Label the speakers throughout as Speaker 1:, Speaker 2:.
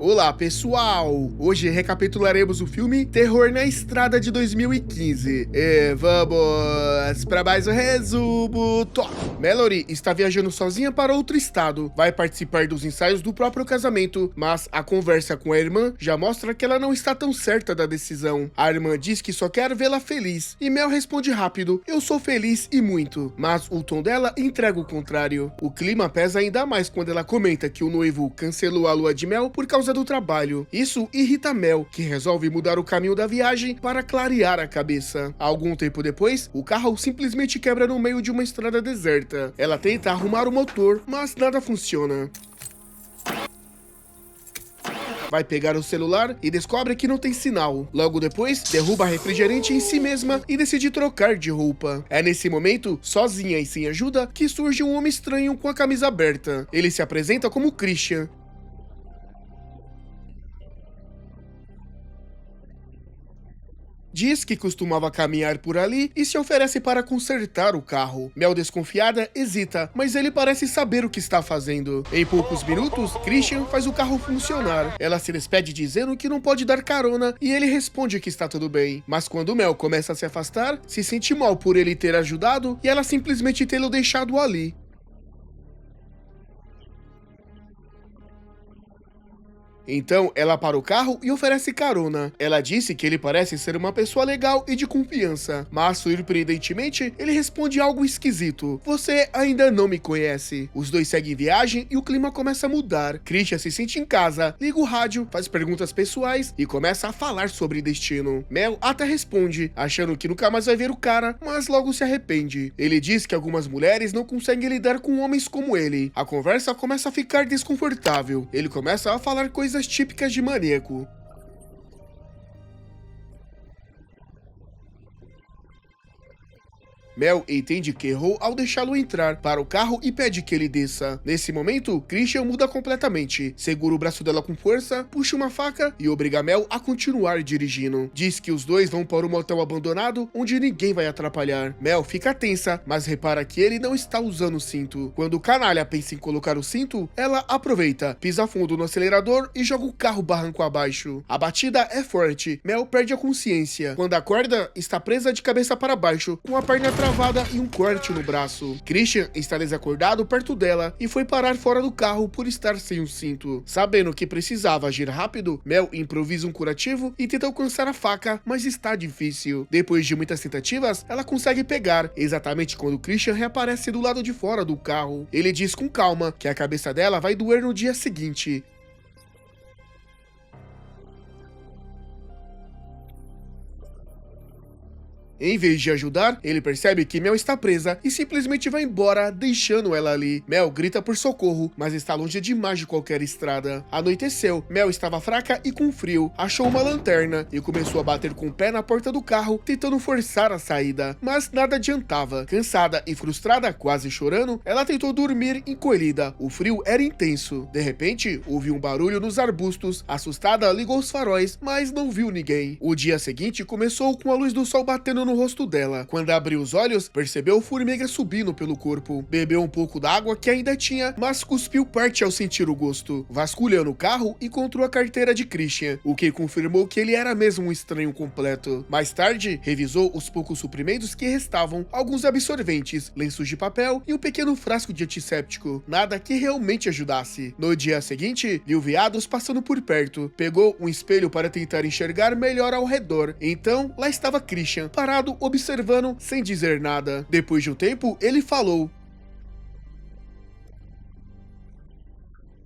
Speaker 1: Olá pessoal, hoje recapitularemos o filme Terror na Estrada de 2015 e vamos para mais um resumo top. Mallory está viajando sozinha para outro estado, vai participar dos ensaios do próprio casamento, mas a conversa com a irmã já mostra que ela não está tão certa da decisão. A irmã diz que só quer vê-la feliz e Mel responde rápido, eu sou feliz e muito, mas o tom dela entrega o contrário. O clima pesa ainda mais quando ela comenta que o noivo cancelou a lua de mel por causa do trabalho. Isso irrita Mel, que resolve mudar o caminho da viagem para clarear a cabeça. Algum tempo depois, o carro simplesmente quebra no meio de uma estrada deserta. Ela tenta arrumar o motor, mas nada funciona. Vai pegar o celular e descobre que não tem sinal. Logo depois, derruba refrigerante em si mesma e decide trocar de roupa. É nesse momento, sozinha e sem ajuda, que surge um homem estranho com a camisa aberta. Ele se apresenta como Christian. Diz que costumava caminhar por ali e se oferece para consertar o carro. Mel, desconfiada, hesita, mas ele parece saber o que está fazendo. Em poucos minutos, Christian faz o carro funcionar. Ela se despede dizendo que não pode dar carona e ele responde que está tudo bem. Mas quando Mel começa a se afastar, se sente mal por ele ter ajudado e ela simplesmente tê-lo deixado ali. Então, ela para o carro e oferece carona. Ela disse que ele parece ser uma pessoa legal e de confiança, mas surpreendentemente, ele responde algo esquisito. Você ainda não me conhece. Os dois seguem viagem e o clima começa a mudar. Christian se sente em casa, liga o rádio, faz perguntas pessoais e começa a falar sobre destino. Mel até responde, achando que nunca mais vai ver o cara, mas logo se arrepende. Ele diz que algumas mulheres não conseguem lidar com homens como ele. A conversa começa a ficar desconfortável. Ele começa a falar coisas típicas de maníaco. Mel entende que errou ao deixá-lo entrar para o carro e pede que ele desça. Nesse momento, Christian muda completamente, segura o braço dela com força, puxa uma faca e obriga Mel a continuar dirigindo. Diz que os dois vão para um motel abandonado onde ninguém vai atrapalhar. Mel fica tensa, mas repara que ele não está usando o cinto. Quando o canalha pensa em colocar o cinto, ela aproveita, pisa fundo no acelerador e joga o carro barranco abaixo. A batida é forte, Mel perde a consciência. Quando acorda, está presa de cabeça para baixo, com a perna travada e um corte no braço. Christian está desacordado perto dela e foi parar fora do carro por estar sem o cinto. Sabendo que precisava agir rápido, Mel improvisa um curativo e tenta alcançar a faca, mas está difícil. Depois de muitas tentativas, ela consegue pegar, exatamente quando Christian reaparece do lado de fora do carro. Ele diz com calma que a cabeça dela vai doer no dia seguinte. Em vez de ajudar, ele percebe que Mel está presa e simplesmente vai embora, deixando ela ali. Mel grita por socorro, mas está longe demais de qualquer estrada. Anoiteceu, Mel estava fraca e com frio, achou uma lanterna e começou a bater com o pé na porta do carro, tentando forçar a saída, mas nada adiantava. Cansada e frustrada, quase chorando, ela tentou dormir encolhida. O frio era intenso. De repente, ouviu um barulho nos arbustos. Assustada, ligou os faróis, mas não viu ninguém. O dia seguinte começou com a luz do sol batendo no rosto dela. Quando abriu os olhos, percebeu formigas subindo pelo corpo. Bebeu um pouco da água que ainda tinha, mas cuspiu parte ao sentir o gosto. Vasculhando o carro, encontrou a carteira de Christian, o que confirmou que ele era mesmo um estranho completo. Mais tarde, revisou os poucos suprimentos que restavam, alguns absorventes, lenços de papel e um pequeno frasco de antisséptico. Nada que realmente ajudasse. No dia seguinte, viu veados passando por perto. Pegou um espelho para tentar enxergar melhor ao redor. Então, lá estava Christian, parado observando sem dizer nada. Depois de um tempo, ele falou: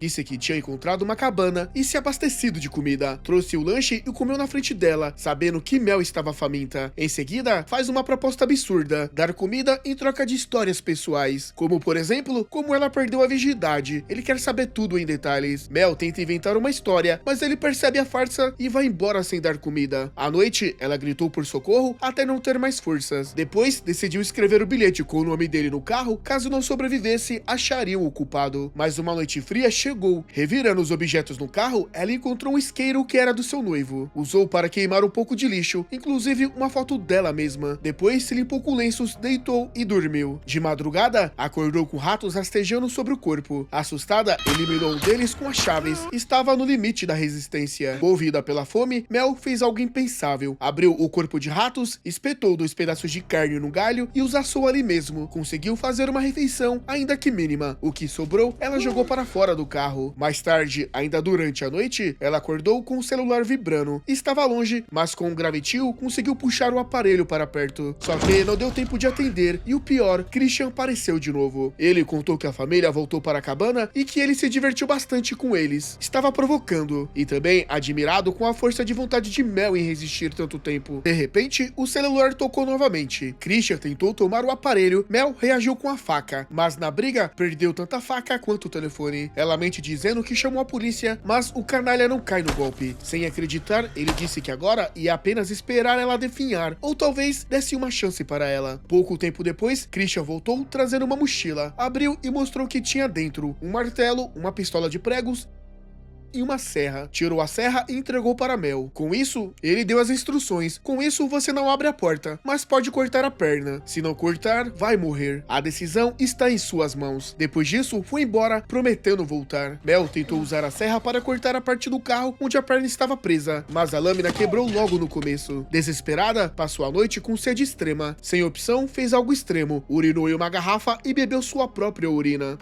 Speaker 1: Disse que tinha encontrado uma cabana e se abastecido de comida. Trouxe o lanche e comeu na frente dela, sabendo que Mel estava faminta. Em seguida, faz uma proposta absurda: dar comida em troca de histórias pessoais. Como, por exemplo, como ela perdeu a virgindade. Ele quer saber tudo em detalhes. Mel tenta inventar uma história, mas ele percebe a farsa e vai embora sem dar comida. À noite, ela gritou por socorro até não ter mais forças. Depois, decidiu escrever o bilhete com o nome dele no carro. Caso não sobrevivesse, achariam o culpado. Mas uma noite fria chegou. Revirando os objetos no carro, ela encontrou um isqueiro que era do seu noivo. Usou para queimar um pouco de lixo, inclusive uma foto dela mesma. Depois se limpou com lenços, deitou e dormiu. De madrugada, acordou com ratos rastejando sobre o corpo. Assustada, eliminou um deles com as chaves. Estava no limite da resistência. Movida pela fome, Mel fez algo impensável. Abriu o corpo de ratos, espetou 2 pedaços de carne no galho e os assou ali mesmo. Conseguiu fazer uma refeição, ainda que mínima. O que sobrou, ela jogou para fora do carro. Mais tarde, ainda durante a noite, ela acordou com o celular vibrando. Estava longe, mas com um gravitil conseguiu puxar o aparelho para perto. Só que não deu tempo de atender e o pior, Christian apareceu de novo. Ele contou que a família voltou para a cabana e que ele se divertiu bastante com eles. Estava provocando e também admirado com a força de vontade de Mel em resistir tanto tempo. De repente, o celular tocou novamente. Christian tentou tomar o aparelho, Mel reagiu com a faca, mas na briga perdeu tanto a faca quanto o telefone. Ela mente dizendo que chamou a polícia, mas o canalha não cai no golpe. Sem acreditar, ele disse que agora ia apenas esperar ela definhar, ou talvez desse uma chance para ela. Pouco tempo depois, Christian voltou trazendo uma mochila, abriu e mostrou que tinha dentro um martelo, uma pistola de pregos e uma serra. Tirou a serra e entregou para Mel. Com isso, ele deu as instruções. Com isso, você não abre a porta, mas pode cortar a perna. Se não cortar, vai morrer. A decisão está em suas mãos. Depois disso, foi embora, prometendo voltar. Mel tentou usar a serra para cortar a parte do carro onde a perna estava presa, mas a lâmina quebrou logo no começo. Desesperada, passou a noite com sede extrema. Sem opção, fez algo extremo. Urinou em uma garrafa e bebeu sua própria urina.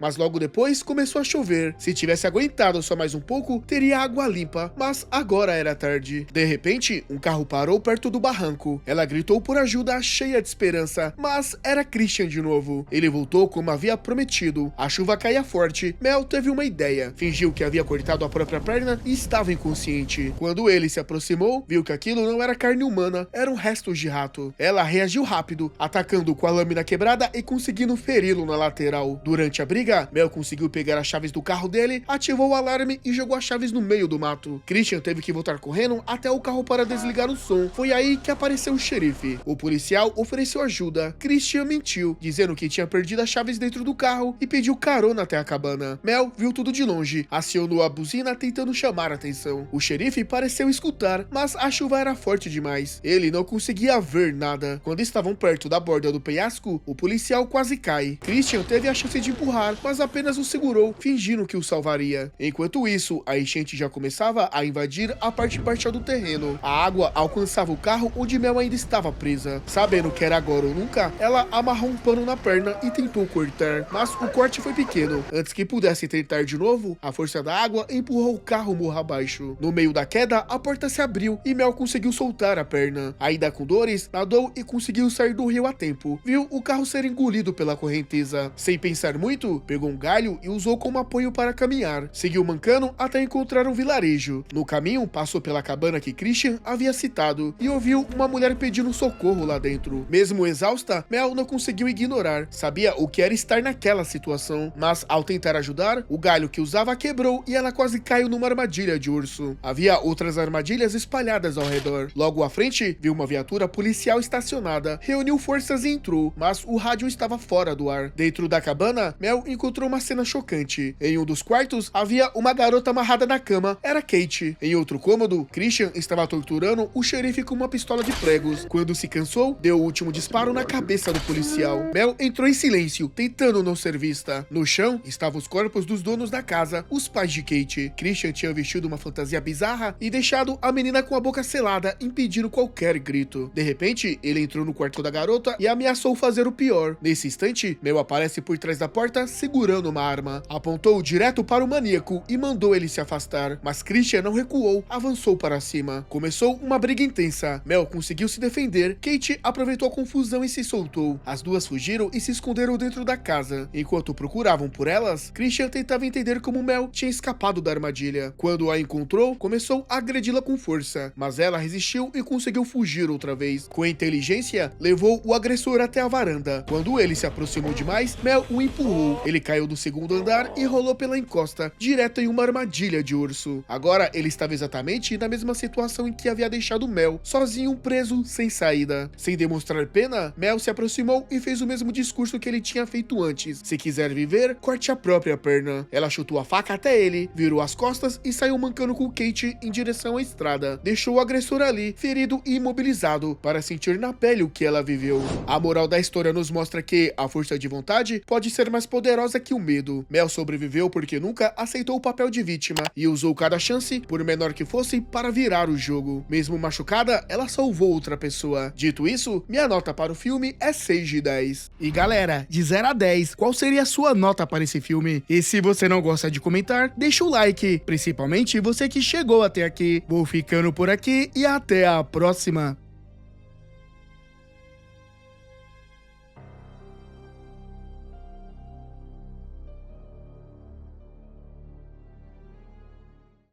Speaker 1: Mas logo depois começou a chover. Se tivesse aguentado só mais um pouco, teria água limpa, mas agora era tarde. De repente, um carro parou perto do barranco. Ela gritou por ajuda, cheia de esperança, mas era Christian de novo. Ele voltou como havia prometido. A chuva caía forte. Mel teve uma ideia. Fingiu que havia cortado a própria perna e estava inconsciente. Quando ele se aproximou, viu que aquilo não era carne humana, eram restos de rato. Ela reagiu rápido, atacando com a lâmina quebrada e conseguindo feri-lo na lateral. Durante a briga, Mel conseguiu pegar as chaves do carro dele, ativou o alarme e jogou as chaves no meio do mato. Christian teve que voltar correndo até o carro para desligar o som. Foi aí que apareceu o xerife. O policial ofereceu ajuda. Christian mentiu, dizendo que tinha perdido as chaves dentro do carro e pediu carona até a cabana. Mel viu tudo de longe, acionou a buzina tentando chamar a atenção. O xerife pareceu escutar, mas a chuva era forte demais. Ele não conseguia ver nada. Quando estavam perto da borda do penhasco, o policial quase cai. Christian teve a chance de empurrar, mas apenas o segurou, fingindo que o salvaria. Enquanto isso, a enchente já começava a invadir a parte baixa do terreno. A água alcançava o carro onde Mel ainda estava presa. Sabendo que era agora ou nunca, ela amarrou um pano na perna e tentou cortar, mas o corte foi pequeno. Antes que pudesse tentar de novo, a força da água empurrou o carro morro abaixo. No meio da queda, a porta se abriu e Mel conseguiu soltar a perna. Ainda com dores, nadou e conseguiu sair do rio a tempo. Viu o carro ser engolido pela correnteza. Sem pensar muito, pegou um galho e usou como apoio para caminhar. Seguiu mancando até encontrar um vilarejo. No caminho, passou pela cabana que Christian havia citado e ouviu uma mulher pedindo socorro lá dentro. Mesmo exausta, Mel não conseguiu ignorar. Sabia o que era estar naquela situação, mas ao tentar ajudar, o galho que usava quebrou e ela quase caiu numa armadilha de urso. Havia outras armadilhas espalhadas ao redor. Logo à frente, viu uma viatura policial estacionada, reuniu forças e entrou, mas o rádio estava fora do ar. Dentro da cabana, Mel encontrou uma cena chocante. Em um dos quartos, havia uma garota amarrada na cama. Era Kate. Em outro cômodo, Christian estava torturando o xerife com uma pistola de pregos. Quando se cansou, deu o último disparo na cabeça do policial. Mel entrou em silêncio, tentando não ser vista. No chão, estavam os corpos dos donos da casa, os pais de Kate. Christian tinha vestido uma fantasia bizarra e deixado a menina com a boca selada, impedindo qualquer grito. De repente, ele entrou no quarto da garota e ameaçou fazer o pior. Nesse instante, Mel aparece por trás da porta, segurando uma arma. Apontou direto para o maníaco e mandou ele se afastar, mas Christian não recuou, avançou para cima. Começou uma briga intensa. Mel conseguiu se defender, Kate aproveitou a confusão e se soltou. As duas fugiram e se esconderam dentro da casa. Enquanto procuravam por elas, Christian tentava entender como Mel tinha escapado da armadilha. Quando a encontrou, começou a agredi-la com força, mas ela resistiu e conseguiu fugir outra vez. Com inteligência, levou o agressor até a varanda. Quando ele se aproximou demais, Mel o empurrou. Ele caiu do segundo andar e rolou pela encosta, direto em uma armadilha de urso. Agora, ele estava exatamente na mesma situação em que havia deixado Mel, sozinho, preso, sem saída. Sem demonstrar pena, Mel se aproximou e fez o mesmo discurso que ele tinha feito antes. Se quiser viver, corte a própria perna. Ela chutou a faca até ele, virou as costas e saiu mancando com Kate em direção à estrada. Deixou o agressor ali, ferido e imobilizado, para sentir na pele o que ela viveu. A moral da história nos mostra que a força de vontade pode ser mais poderosa que o medo. Mel sobreviveu porque nunca aceitou o papel de vítima e usou cada chance, por menor que fosse, para virar o jogo. Mesmo machucada, ela salvou outra pessoa. Dito isso, minha nota para o filme é 6 de 10. E galera, de 0 a 10, qual seria a sua nota para esse filme? E se você não gosta de comentar, deixa o like, principalmente você que chegou até aqui. Vou ficando por aqui e até a próxima.